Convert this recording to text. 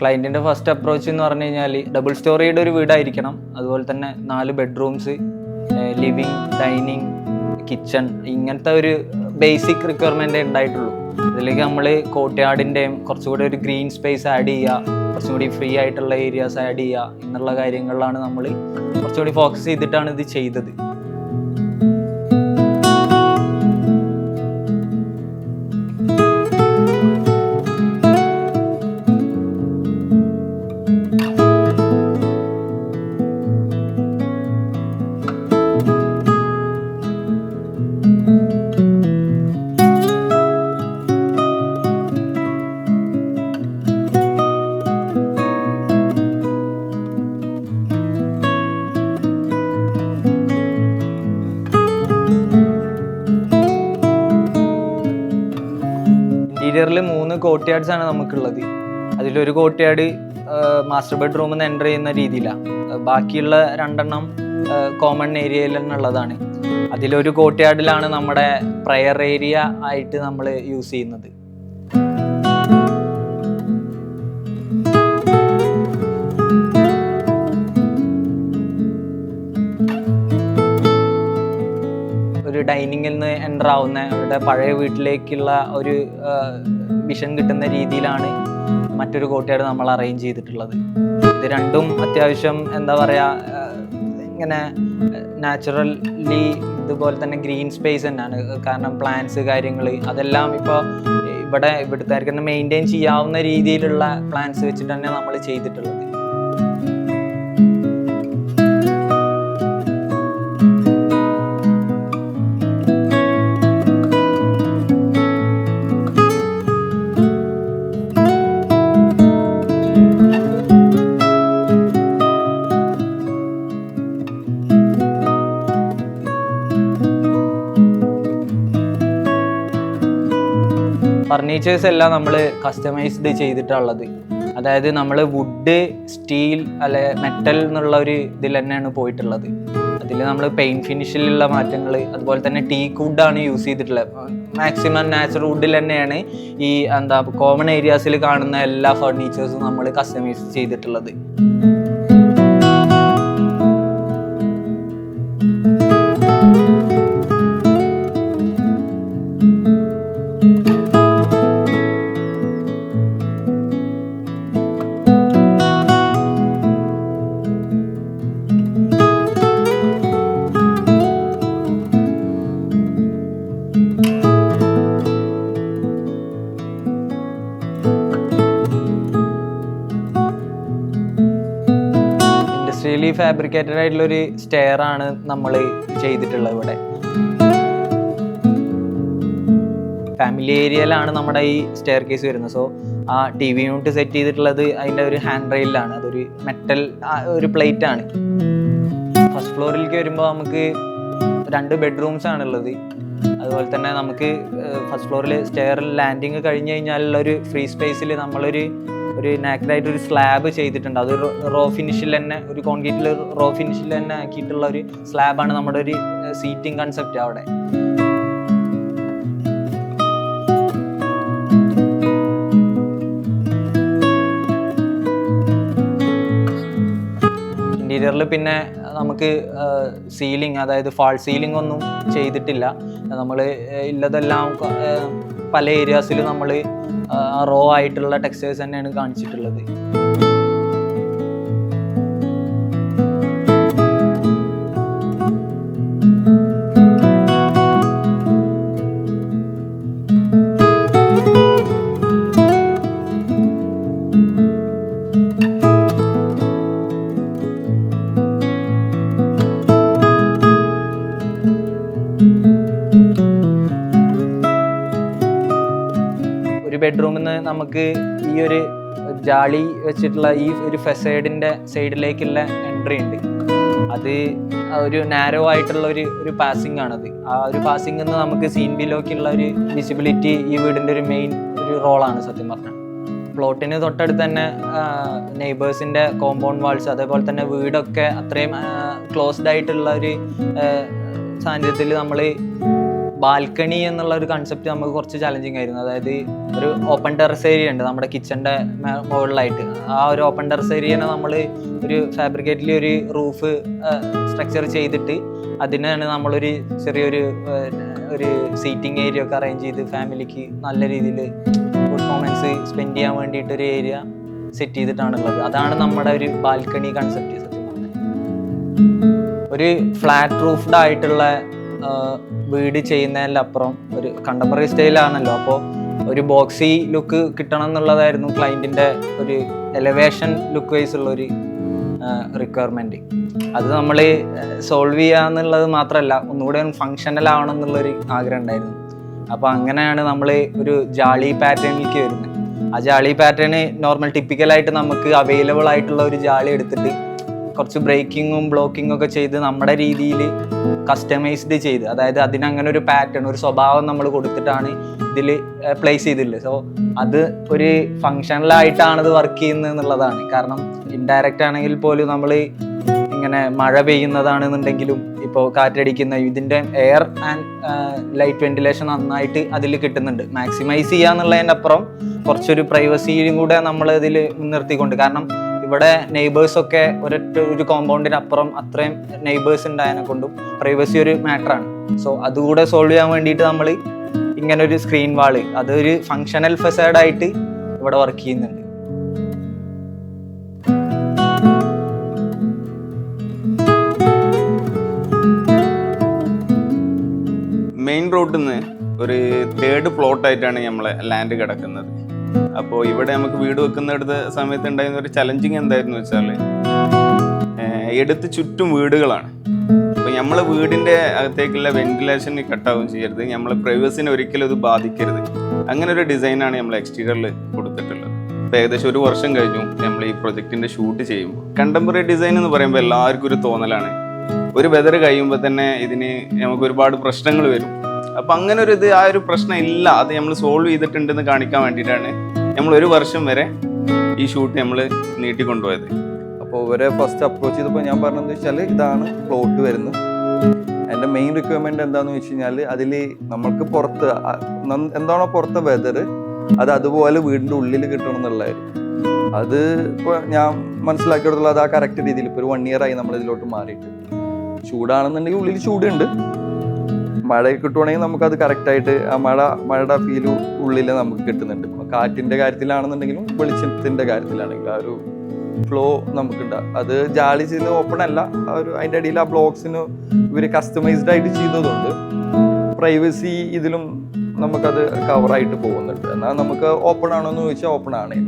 ക്ലയൻറ്റിൻ്റെ first approach എന്ന് പറഞ്ഞു കഴിഞ്ഞാൽ ഡബിൾ സ്റ്റോറിയുടെ ഒരു വീടായിരിക്കണം. അതുപോലെ തന്നെ 4 ബെഡ്റൂംസ്, ലിവിങ്, ഡൈനിങ്, കിച്ചൺ, ഇങ്ങനത്തെ ഒരു ബേസിക് റിക്വയർമെൻറ്റേ ഉണ്ടായിട്ടുള്ളൂ. ഇതിലേക്ക് നമ്മൾ കോർട്ട്യാർഡിൻ്റെയും കുറച്ചുകൂടി ഒരു ഗ്രീൻ സ്പേസ് ആഡ് ചെയ്യുക, കുറച്ചും കൂടി ഫ്രീ ആയിട്ടുള്ള ഏരിയാസ് ആഡ് ചെയ്യുക എന്നുള്ള കാര്യങ്ങളിലാണ് നമ്മൾ കുറച്ചുകൂടി ഫോക്കസ് ചെയ്തിട്ടാണ് ഇത് ചെയ്തത്. ഇന്റീരിയറിൽ 3 കോർട്ട്യാർഡ്സ് ആണ് നമുക്കുള്ളത്. അതിലൊരു കോർട്ട്യാർഡ് മാസ്റ്റർ ബെഡ്റൂമിൽ നിന്ന് എൻ്റർ ചെയ്യുന്ന രീതിയിലാണ്. ബാക്കിയുള്ള 2 കോമൺ ഏരിയയിൽ നിന്നുള്ളതാണ്. അതിലൊരു കോർട്ട്യാർഡിലാണ് നമ്മുടെ പ്രയർ ഏരിയ ആയിട്ട് നമ്മൾ യൂസ് ചെയ്യുന്നത്. ഒരു ഡൈനിങ്ങിൽ നിന്ന് എൻ്റർ ആവുന്ന അവരുടെ പഴയ വീട്ടിലേക്കുള്ള ഒരു വിഷൻ കിട്ടുന്ന രീതിയിലാണ് മറ്റൊരു കോർട്ട്യാർഡ് നമ്മൾ അറേഞ്ച് ചെയ്തിട്ടുള്ളത്. ഇത് രണ്ടും അത്യാവശ്യം എന്താ പറയുക, ഇങ്ങനെ നാച്ചുറലി ഇതുപോലെ തന്നെ ഗ്രീൻ സ്പേസ് തന്നെയാണ്. കാരണം പ്ലാന്റ്സ് കാര്യങ്ങൾ അതെല്ലാം ഇപ്പോൾ ഇവിടുത്തെ മെയിൻറ്റെയിൻ ചെയ്യാവുന്ന രീതിയിലുള്ള പ്ലാന്റ്സ് വെച്ചിട്ട് തന്നെ നമ്മൾ ചെയ്തിട്ടുള്ളത്. ഫർണിച്ചേഴ്സ് എല്ലാം നമ്മൾ കസ്റ്റമൈസ്ഡ് ചെയ്തിട്ടുള്ളത്. അതായത് നമ്മൾ വുഡ്, സ്റ്റീൽ അല്ലെ മെറ്റൽ എന്നുള്ള ഒരു ഇതിൽ തന്നെയാണ് പോയിട്ടുള്ളത്. അതിൽ നമ്മൾ പെയിൻറ്റ് ഫിനിഷിലുള്ള മാറ്റങ്ങൾ, അതുപോലെ തന്നെ ടീക്ക് വുഡാണ് യൂസ് ചെയ്തിട്ടുള്ളത്. മാക്സിമം നാച്ചുറൽ വുഡിൽ തന്നെയാണ് ഈ കോമൺ ഏരിയാസിൽ കാണുന്ന എല്ലാ ഫർണിച്ചേഴ്സും നമ്മൾ കസ്റ്റമൈസ് ചെയ്തിട്ടുള്ളത്. ഫാബ്രിക്കേറ്റഡ് ആയിട്ടുള്ളൊരു സ്റ്റെയർ ആണ് നമ്മൾ ചെയ്തിട്ടുള്ളത്. ഇവിടെ ഫാമിലി ഏരിയയിലാണ് നമ്മുടെ ഈ സ്റ്റെയർ കേസ് വരുന്നത്. സോ ആ TV യൂണിറ്റ് സെറ്റ് ചെയ്തിട്ടുള്ളത് അതിൻ്റെ ഒരു ഹാൻഡ് റെയിലാണ്. അതൊരു മെറ്റൽ ഒരു പ്ലേറ്റ് ആണ്. ഫസ്റ്റ് ഫ്ലോറിലേക്ക് വരുമ്പോൾ നമുക്ക് 2 ബെഡ്റൂംസ് ആണുള്ളത്. അതുപോലെ തന്നെ നമുക്ക് ഫസ്റ്റ് ഫ്ലോറിൽ സ്റ്റെയർ ലാൻഡിങ് കഴിഞ്ഞ് കഴിഞ്ഞാലുള്ള ഒരു ഫ്രീ സ്പേസിൽ നമ്മളൊരു നാക്കഡായിട്ടൊരു സ്ലാബ് ചെയ്തിട്ടുണ്ട്. അത് റോ ഫിനിഷിൽ തന്നെ, ഒരു കോൺക്രീറ്റിൽ റോ ഫിനിഷിൽ തന്നെ ആക്കിയിട്ടുള്ള ഒരു സ്ലാബാണ് നമ്മുടെ ഒരു സീറ്റിംഗ് കൺസെപ്റ്റ് അവിടെ. ഇന്റീരിയറിൽ പിന്നെ നമുക്ക് സീലിംഗ്, അതായത് ഫാൾ സീലിംഗ് ഒന്നും ചെയ്തിട്ടില്ല. നമ്മൾ ഇല്ലതെല്ലാം പല ഏരിയാസിലും നമ്മൾ റോ ആയിട്ടുള്ള ടെക്സ്റ്റൈൽസ് തന്നെയാണ് കാണിച്ചിട്ടുള്ളത്. ബെഡ്റൂമിൽ നിന്ന് നമുക്ക് ഈ ഒരു ജാളി വെച്ചിട്ടുള്ള ഈ ഒരു ഫെസൈഡിൻ്റെ സൈഡിലേക്കുള്ള എൻട്രി ഉണ്ട്. അത് ഒരു നാരോ ആയിട്ടുള്ള ഒരു പാസിംഗ് ആണത്. ആ ഒരു പാസിംഗ് നിന്ന് നമുക്ക് സീൻ ബിലോക്കുള്ള ഒരു വിസിബിലിറ്റി ഈ വീടിൻ്റെ ഒരു മെയിൻ ഒരു റോളാണ് സത്യം പറഞ്ഞാൽ. പ്ലോട്ടിന് തൊട്ടടുത്ത് തന്നെ നെയ്ബേഴ്സിൻ്റെ കോമ്പൗണ്ട് വാൾസ്, അതേപോലെ തന്നെ വീടൊക്കെ അത്രയും ക്ലോസ്ഡ് ആയിട്ടുള്ള ഒരു സാന്നിധ്യത്തിൽ നമ്മൾ ബാൽക്കണി എന്നുള്ള ഒരു കൺസെപ്റ്റ് നമുക്ക് കുറച്ച് ചലഞ്ചിങ് ആയിരുന്നു. അതായത് ഒരു ഓപ്പൺ ടെറസ് ഏരിയ ഉണ്ട് നമ്മുടെ കിച്ചൻ്റെ മുകളിലായിട്ട്. ആ ഒരു ഓപ്പൺ ടെറസ് ഏരിയനെ നമ്മൾ ഒരു ഫാബ്രിക്കേറ്റിൽ ഒരു റൂഫ് സ്ട്രക്ചർ ചെയ്തിട്ട് അതിനാണ് നമ്മളൊരു ചെറിയൊരു സീറ്റിംഗ് ഏരിയ ഒക്കെ അറേഞ്ച് ചെയ്ത് ഫാമിലിക്ക് നല്ല രീതിയിൽ ഗുഡ് മൊമെന്റ്സ് സ്പെൻഡ് ചെയ്യാൻ വേണ്ടിയിട്ട് ഒരു ഏരിയ സെറ്റ് ചെയ്തിട്ടാണുള്ളത്. അതാണ് നമ്മുടെ ഒരു ബാൽക്കണി കൺസെപ്റ്റ്. സത്യം പറഞ്ഞാൽ ഒരു ഫ്ലാറ്റ് റൂഫ്ഡ് ആയിട്ടുള്ള വീട് ചെയ്യുന്നതിൻ്റെ അപ്പുറം ഒരു കണ്ടംപററി സ്റ്റൈലാണല്ലോ, അപ്പോൾ ഒരു ബോക്സി ലുക്ക് കിട്ടണം എന്നുള്ളതായിരുന്നു ക്ലയൻറ്റിൻ്റെ ഒരു എലവേഷൻ ലുക്ക് വൈസ് ഉള്ള ഒരു റിക്വയർമെൻറ്റ്. അത് നമ്മൾ സോൾവ് ചെയ്യാന്നുള്ളത് മാത്രമല്ല, ഒന്നുകൂടെ ഫങ്ഷണൽ ആവണം എന്നുള്ളൊരു ആഗ്രഹം ഉണ്ടായിരുന്നു. അപ്പോൾ അങ്ങനെയാണ് നമ്മൾ ഒരു ജാളി പാറ്റേണിലേക്ക് വരുന്നത്. ആ ജാളി പാറ്റേൺ നോർമൽ ടിപ്പിക്കലായിട്ട് നമുക്ക് അവൈലബിൾ ആയിട്ടുള്ള ഒരു ജാളി എടുത്തിട്ട് കുറച്ച് ബ്രേക്കിങ്ങും ബ്ലോക്കിങ്ങും ഒക്കെ ചെയ്ത് നമ്മുടെ രീതിയിൽ കസ്റ്റമൈസ്ഡ് ചെയ്ത്, അതായത് അതിനങ്ങനെ ഒരു പാറ്റേൺ, ഒരു സ്വഭാവം നമ്മൾ കൊടുത്തിട്ടാണ് ഇതിൽ പ്ലേസ് ചെയ്തിട്ടുള്ളത്. സോ അത് ഒരു ഫങ്ഷണലായിട്ടാണ് ഇത് വർക്ക് ചെയ്യുന്നത് എന്നുള്ളതാണ്. കാരണം ഇൻഡയറക്റ്റ് ആണെങ്കിൽ പോലും നമ്മൾ ഇങ്ങനെ മഴ പെയ്യുന്നതാണെന്നുണ്ടെങ്കിലും ഇപ്പോൾ കാറ്റടിക്കുന്ന ഇതിൻ്റെ എയർ ആൻഡ് ലൈറ്റ് വെന്റിലേഷൻ നന്നായിട്ട് അതിൽ കിട്ടുന്നുണ്ട്. മാക്സിമൈസ് ചെയ്യാന്നുള്ളതിൻ്റെ അപ്പുറം കുറച്ചൊരു പ്രൈവസിയും കൂടെ നമ്മൾ ഇതിൽ മുൻനിർത്തിക്കൊണ്ട്, കാരണം ഇവിടെ നെയ്ബേഴ്സൊക്കെ ഒരു കോമ്പൗണ്ടിന് അപ്പുറം അത്രയും നെയ്ബേഴ്സ് ഉണ്ടായതിനെ കൊണ്ടും പ്രൈവസി ഒരു മാറ്ററാണ്. സോ അതുകൂടെ സോൾവ് ചെയ്യാൻ വേണ്ടിയിട്ട് നമ്മൾ ഇങ്ങനെ ഒരു സ്ക്രീൻ വാള്, അതൊരു ഫങ്ഷണൽ ഫെസൈഡായിട്ട് ഇവിടെ വർക്ക് ചെയ്യുന്നുണ്ട്. മെയിൻ റോഡിൽ നിന്ന് ഒരു 3rd പ്ലോട്ടായിട്ടാണ് നമ്മളെ ലാൻഡ് കിടക്കുന്നത്. അപ്പോൾ ഇവിടെ നമുക്ക് വീട് വെക്കുന്നിടത്ത് സമയത്ത് ഉണ്ടായിരുന്ന ഒരു ചലഞ്ചിങ് എന്തായിരുന്നു വെച്ചാൽ, എടുത്ത് ചുറ്റും വീടുകളാണ്. അപ്പോൾ നമ്മളെ വീടിൻ്റെ അകത്തേക്കുള്ള വെന്റിലേഷൻ കട്ടാവും ചെയ്യരുത്, നമ്മളെ പ്രൈവസിനെ ഒരിക്കലും ഇത് ബാധിക്കരുത്. അങ്ങനെ ഒരു ഡിസൈനാണ് നമ്മൾ എക്സ്റ്റീരിയറിൽ കൊടുത്തിട്ടുള്ളത്. ഇപ്പോൾ ഏകദേശം 1 വർഷം കഴിഞ്ഞു നമ്മൾ ഈ പ്രൊജക്റ്റിൻ്റെ ഷൂട്ട് ചെയ്യുമ്പോൾ. കണ്ടംപററി ഡിസൈൻ എന്ന് പറയുമ്പോൾ എല്ലാവർക്കും ഒരു തോന്നലാണ്, ഒരു വെതർ കഴിയുമ്പോൾ തന്നെ ഇതിന് നമുക്ക് ഒരുപാട് പ്രശ്നങ്ങൾ വരും. അപ്പം അങ്ങനെ ഒരു ആ ഒരു പ്രശ്നം ഇല്ല, അത് നമ്മൾ സോൾവ് ചെയ്തിട്ടുണ്ടെന്ന് കാണിക്കാൻ വേണ്ടിയിട്ടാണ് നമ്മൾ 1 വർഷം വരെ ഈ ഷൂട്ട് നമ്മൾ നീട്ടിക്കൊണ്ടുപോയത്. അപ്പോൾ ഇവരെ ഫസ്റ്റ് അപ്രോച്ച് ചെയ്തപ്പോൾ ഞാൻ പറഞ്ഞതെന്ന് വെച്ചാൽ ഇതാണ് പ്ലോട്ട് വരുന്നത്. എൻ്റെ മെയിൻ റിക്വയർമെൻറ്റ് എന്താണെന്ന് വെച്ച് കഴിഞ്ഞാൽ അതിൽ നമ്മൾക്ക് പുറത്ത് എന്താണോ പുറത്തെ വെതർ അത് അതുപോലെ വീടിൻ്റെ ഉള്ളിൽ കിട്ടണം എന്നുള്ളതായിരുന്നു. അത് ഇപ്പോൾ ഞാൻ മനസ്സിലാക്കിയെടുത്തുള്ള അത് ആ കറക്റ്റ് രീതിയിൽ ഇപ്പോൾ ഒരു 1 year ആയി നമ്മളിതിലോട്ട് മാറിയിട്ട്. ചൂടാണെന്നുണ്ടെങ്കിൽ ഉള്ളിൽ ചൂടുണ്ട്, മഴ കിട്ടുവാണെങ്കിൽ നമുക്കത് കറക്റ്റായിട്ട് ആ മഴയുടെ ഫീല് ഉള്ളിൽ നമുക്ക് കിട്ടുന്നുണ്ട്. കാറ്റിൻ്റെ കാര്യത്തിലാണെന്നുണ്ടെങ്കിലും വെളിച്ചത്തിൻ്റെ കാര്യത്തിലാണെങ്കിലും ആ ഒരു ഫ്ലോ നമുക്കുണ്ടാകും. അത് ജാളി ചെയ്ത് ഓപ്പൺ അല്ല, ആ ഒരു അതിൻ്റെ ഇടയിൽ ആ ബ്ലോക്സിന് ഇവർ കസ്റ്റമൈസ്ഡ് ആയിട്ട് ചെയ്തതുകൊണ്ട് പ്രൈവസി ഇതിലും നമുക്കത് കവറായിട്ട് പോകുന്നുണ്ട്. എന്നാൽ നമുക്ക് ഓപ്പൺ ആണോ എന്ന് ചോദിച്ചാൽ ഓപ്പൺ ആണ്.